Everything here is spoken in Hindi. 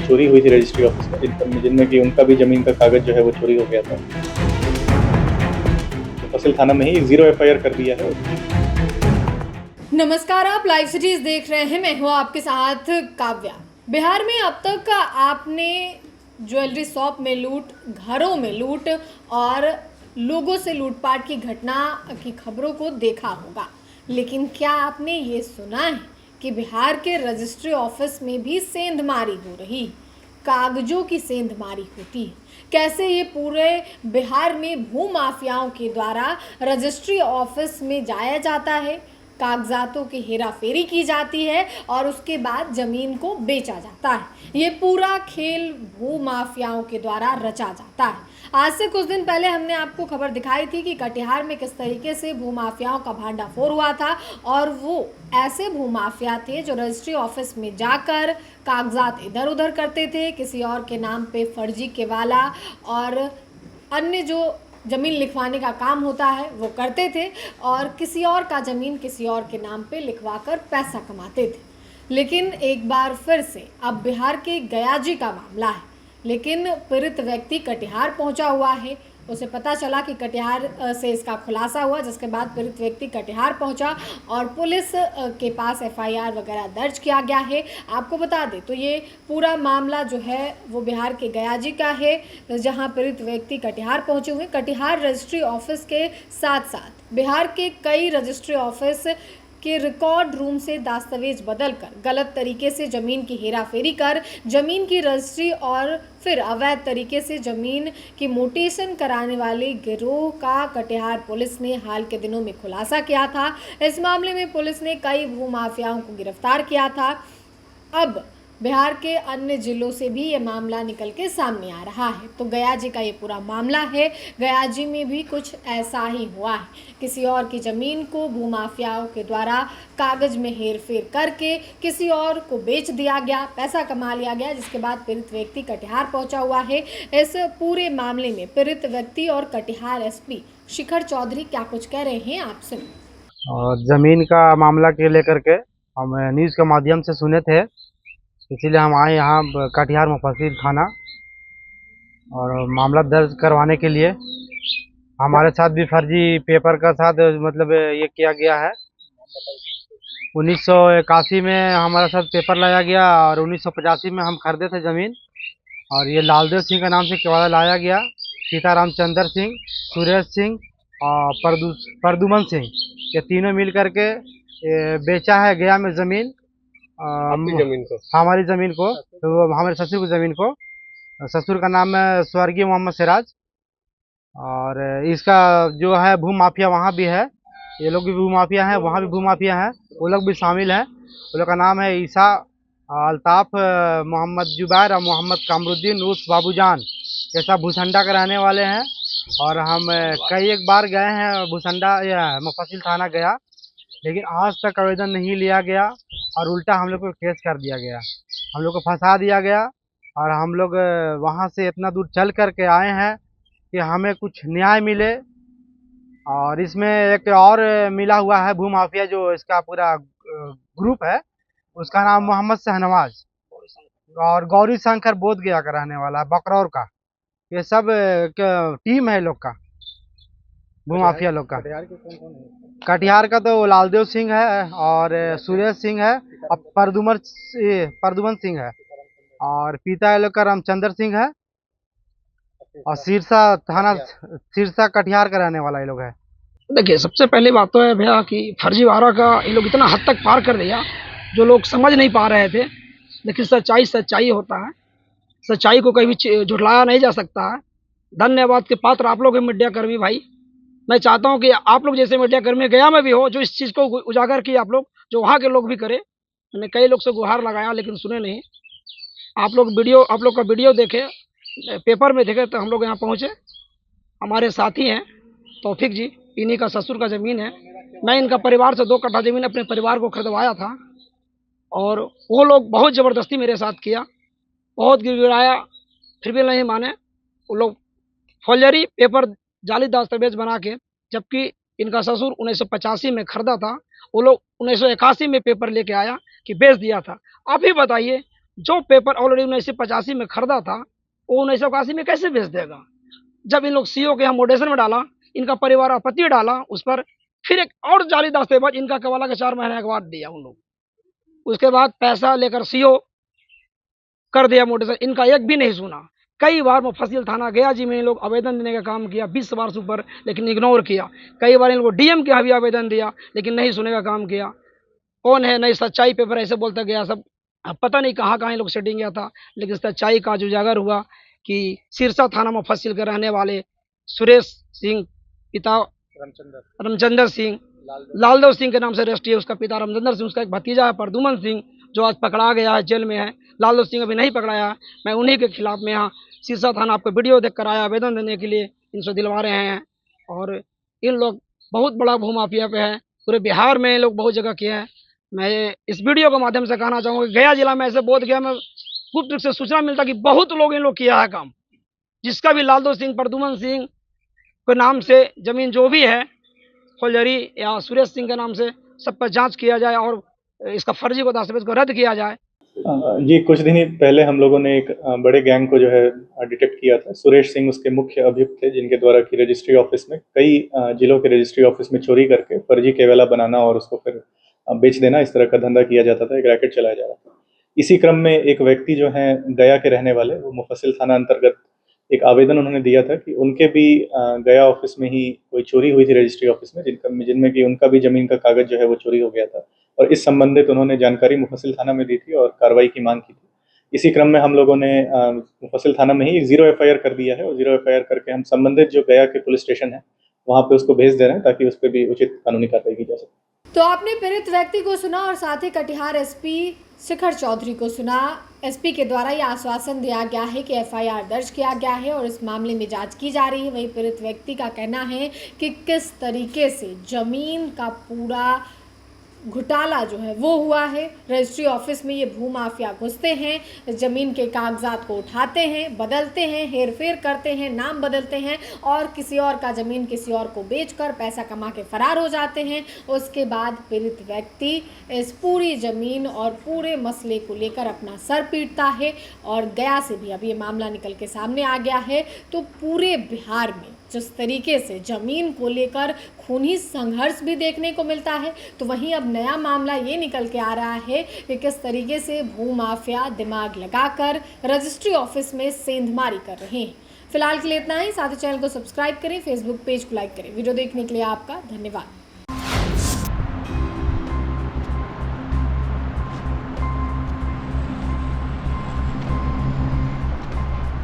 चोरी हुई थी रजिस्ट्री ऑफिस में, जिनमें कि उनका भी ज़मीन का कागज़ जो है वो चोरी हो गया था। तो फसिल थाना में ही 0 एफआईआर कर दिया है। नमस्कार, आप लाइव सिटीज देख रहे हैं। मैं हूँ आपके साथ काव्या। बिहार में अब तक आपने ज्वेलरी शॉप में लूट, घरों में लूट और लोगों से लूटपाट की घटना की खबरों को देखा होगा, लेकिन क्या आपने ये सुना है कि बिहार के रजिस्ट्री ऑफिस में भी सेंधमारी हो रही, कागजों की सेंधमारी होती है? कैसे ये पूरे बिहार में भू माफियाओं के द्वारा रजिस्ट्री ऑफिस में जाया जाता है, कागजातों की हेराफेरी की जाती है और उसके बाद ज़मीन को बेचा जाता है। ये पूरा खेल भू माफियाओं के द्वारा रचा जाता है। आज से कुछ दिन पहले हमने आपको खबर दिखाई थी कि कटिहार में किस तरीके से भू माफियाओं का भांडाफोड़ हुआ था, और वो ऐसे भू माफिया थे जो रजिस्ट्री ऑफिस में जाकर कागजात इधर उधर करते थे, किसी और के नाम पे फर्जी केवाला और अन्य जो ज़मीन लिखवाने का काम होता है वो करते थे, और किसी और का ज़मीन किसी और के नाम पे लिखवाकर पैसा कमाते थे। लेकिन एक बार फिर से अब बिहार के गयाजी का मामला है, लेकिन पीड़ित व्यक्ति कटिहार पहुंचा हुआ है। उसे पता चला कि कटिहार से इसका खुलासा हुआ, जिसके बाद पीड़ित व्यक्ति कटिहार पहुंचा और पुलिस के पास एफआईआर वगैरह दर्ज किया गया है। आपको बता दें तो ये पूरा मामला जो है वो बिहार के गयाजी का है, जहां पीड़ित व्यक्ति कटिहार पहुंचे हुए। कटिहार रजिस्ट्री ऑफिस के साथ साथ बिहार के कई रजिस्ट्री ऑफिस के रिकॉर्ड रूम से दस्तावेज बदलकर गलत तरीके से ज़मीन की हेराफेरी कर ज़मीन की रजिस्ट्री और फिर अवैध तरीके से ज़मीन की मोटेशन कराने वाले गिरोह का कटिहार पुलिस ने हाल के दिनों में खुलासा किया था। इस मामले में पुलिस ने कई भू माफियाओं को गिरफ्तार किया था। अब बिहार के अन्य जिलों से भी ये मामला निकल के सामने आ रहा है। तो गयाजी का ये पूरा मामला है। गयाजी में भी कुछ ऐसा ही हुआ है। किसी और की ज़मीन को भू माफियाओं के द्वारा कागज़ में हेर फेर करके किसी और को बेच दिया गया, पैसा कमा लिया गया, जिसके बाद पीड़ित व्यक्ति कटिहार पहुंचा हुआ है। इस पूरे मामले में पीड़ित व्यक्ति और कटिहार एसपी शिखर चौधरी क्या कुछ कह रहे हैं, आप सुनिए। और ज़मीन का मामला के लेकर के हम न्यूज़ के माध्यम से सुने थे, इसीलिए हम आए यहाँ कटिहार मुफस्सिल थाना और मामला दर्ज करवाने के लिए। हमारे साथ भी फर्जी पेपर का साथ मतलब ये किया गया है। 1981 में हमारे साथ पेपर लाया गया और 1985 में हम खरीदे थे ज़मीन, और ये लालदेव सिंह का नाम से केवाला लाया गया। सीताराम चंद्र सिंह, सुरेश सिंह और प्रदुमन सिंह, ये तीनों मिल करके बेचा है गया में ज़मीन। हमारी ज़मीन को, तो हमारे ससुर की ज़मीन को। ससुर का नाम है स्वर्गीय मोहम्मद सिराज, और इसका जो है भू माफिया वहाँ भी है, ये लोग भी भू माफिया हैं, वहाँ भी भू माफिया हैं, वो लोग भी शामिल हैं। वो लोग का नाम है ईसा, अल्ताफ, मोहम्मद जुबैर और मोहम्मद कामरुद्दीन उर्फ बाबूजान। ये सब भूसंडा के रहने वाले हैं, और हम कई एक बार गए हैं भूसंडा या मुफस्सिल थाना गया, लेकिन आज तक आवेदन नहीं लिया गया और उल्टा हम लोग को केस कर दिया गया, हम लोग को फंसा दिया गया। और हम लोग वहाँ से इतना दूर चल कर के आए हैं कि हमें कुछ न्याय मिले। और इसमें एक और मिला हुआ है भू माफिया, जो इसका पूरा ग्रुप है, उसका नाम मोहम्मद शहनवाज और गौरी शंकर बोधगया का रहने वाला है, बकरौर का। ये सब टीम है लोग का, भू माफिया लोग का। कटिहार का तो लालदेव सिंह है और सुरेश सिंह है और प्रदुमन सिंह है, और पिता लोग का रामचंद्र सिंह है, और सिरसा थाना, सिरसा कटिहार का रहने वाला ये लोग है। देखिए, सबसे पहली बात तो है भैया कि फर्जीवाड़ा का ये लोग इतना हद तक पार कर दिया जो लोग समझ नहीं पा रहे थे। लेकिन सच्चाई होता है, सच्चाई को कभी भी झुठलाया नहीं जा सकता है। धन्यवाद के पात्र आप लोग हैं मीडिया कर्मी भाई। मैं चाहता हूं कि आप लोग जैसे मीडिया कर्मी गया में भी हो, जो इस चीज़ को उजागर किया आप लोग, जो वहाँ के लोग भी करें। मैंने कई लोग से गुहार लगाया लेकिन सुने नहीं। आप लोग का वीडियो देखे, पेपर में देखे, तो हम लोग यहाँ पहुँचे। हमारे साथी हैं तौफीक जी, इन्हीं का ससुर का ज़मीन है। मैं इनका परिवार से 2 कट्ठा ज़मीन अपने परिवार को खरीदवाया था, और वो लोग बहुत ज़बरदस्ती मेरे साथ किया, बहुत गिड़गिड़ाया, फिर भी नहीं माने। वो लोग फौजरी पेपर, जाली दस्तावेज बना के, जबकि इनका ससुर 1985 में खरीदा था, वो लोग 1981 में पेपर लेके आया कि बेच दिया था। आप ही बताइए, जो पेपर ऑलरेडी 1985 में खरीदा था वो 1981 में कैसे बेच देगा? जब इन लोग सीओ के यहाँ मोडेशन में डाला, इनका परिवार आपत्ति डाला उस पर, फिर एक और जाली दस्तेबाज इनका कवाला के 4 महीने के बाद दिया उन लोग। उसके बाद पैसा लेकर सीओ कर दिया मोडेशन, इनका एक भी नहीं सुना। कई बार मुफस्सिल थाना गया जी में इन लोग आवेदन देने का काम किया 20 बार से ऊपर, लेकिन इग्नोर किया। कई बार इन लोग डीएम के यहाँ भी आवेदन दिया लेकिन नहीं सुनने का काम किया। कौन है नहीं, सच्चाई पेपर ऐसे बोलता गया सब, पता नहीं कहाँ कहाँ इन लोग सेटिंग गया था। लेकिन सच्चाई का जो उजागर हुआ कि सिरसा थाना मुफस्सिल के रहने वाले सुरेश सिंह पिता रामचंद्र सिंह, लालदेव सिंह के नाम से रजिस्ट्री है, उसका पिता रामचंद्र सिंह, उसका एक भतीजा है प्रदुमन सिंह जो आज पकड़ा गया है, जेल में है। लालदेव सिंह अभी नहीं पकड़ाया है। मैं उन्हीं के खिलाफ में यहाँ सिरसा थाना आपको वीडियो देख कर आया आवेदन देने के लिए, इनसे दिलवा रहे हैं। और इन लोग बहुत बड़ा भूमाफिया पे है, पूरे बिहार में ये लोग बहुत जगह किए हैं। मैं इस वीडियो के माध्यम से कहना चाहूँगा गया जिला में ऐसे बोध गया में गुप्त रूप से सूचना मिलता कि बहुत लोग इन लोग किया है काम। जिसका भी लालदेव सिंह प्रदुमन सिंह के नाम से जमीन जो भी है फौजरी या सुरेश सिंह के नाम से सब पर जांच किया जाए और इसका फर्जी को दस्तावेज को रद्द किया जाए। जी, कुछ दिन ही पहले हम लोगों ने एक बड़े गैंग को जो है डिटेक्ट किया था। सुरेश सिंह उसके मुख्य अभियुक्त थे, जिनके द्वारा की रजिस्ट्री ऑफिस में कई जिलों के रजिस्ट्री ऑफिस में चोरी करके फर्जी केवेला बनाना और उसको फिर बेच देना, इस तरह का धंधा किया जाता था, एक रैकेट चलाया जा रहा था। इसी क्रम में एक व्यक्ति जो है गया के रहने वाले, वो मुफस्सिल थाना अंतर्गत एक आवेदन उन्होंने दिया था कि उनके भी गया ऑफिस में ही कोई चोरी हुई थी रजिस्ट्री ऑफिस में, जिनमें कि उनका भी जमीन का कागज जो है वो चोरी हो गया था। और इस संबंधित उन्होंने जानकारी मुफस्सिल थाना में दी थी और कार्रवाई की मांग की थी। इसी क्रम में हम लोगों ने मुफस्सिल थाना में ही एक 0 एफआईआर कर दिया है और 0 एफआईआर करके हम संबंधित जो गया के पुलिस स्टेशन है वहाँ पे उसको भेज दे रहे हैं ताकि उस पर भी उचित कानूनी कार्रवाई की जा सके। तो आपने पीड़ित व्यक्ति को सुना और साथ ही कटिहार एसपी शिखर चौधरी को सुना। एसपी के द्वारा यह आश्वासन दिया गया है कि एफआईआर दर्ज किया गया है और इस मामले में जांच की जा रही है। वहीं पीड़ित व्यक्ति का कहना है कि किस तरीके से जमीन का पूरा घोटाला जो है वो हुआ है। रजिस्ट्री ऑफिस में ये भूमाफिया घुसते हैं, ज़मीन के कागजात को उठाते हैं, बदलते हैं, हेर फेर करते हैं, नाम बदलते हैं और किसी और का ज़मीन किसी और को बेचकर पैसा कमा के फरार हो जाते हैं। उसके बाद पीड़ित व्यक्ति इस पूरी ज़मीन और पूरे मसले को लेकर अपना सर पीटता है। और गया से भी अभी ये मामला निकल के सामने आ गया है। तो पूरे बिहार में जिस तरीके से ज़मीन को लेकर खूनी संघर्ष भी देखने को मिलता है, तो वहीं अब नया मामला ये निकल के आ रहा है कि किस तरीके से भूमाफिया दिमाग लगाकर रजिस्ट्री ऑफिस में सेंधमारी कर रहे हैं। फिलहाल के लिए इतना ही। साथ ही चैनल को सब्सक्राइब करें, फेसबुक पेज को लाइक करें। वीडियो देखने के लिए आपका धन्यवाद।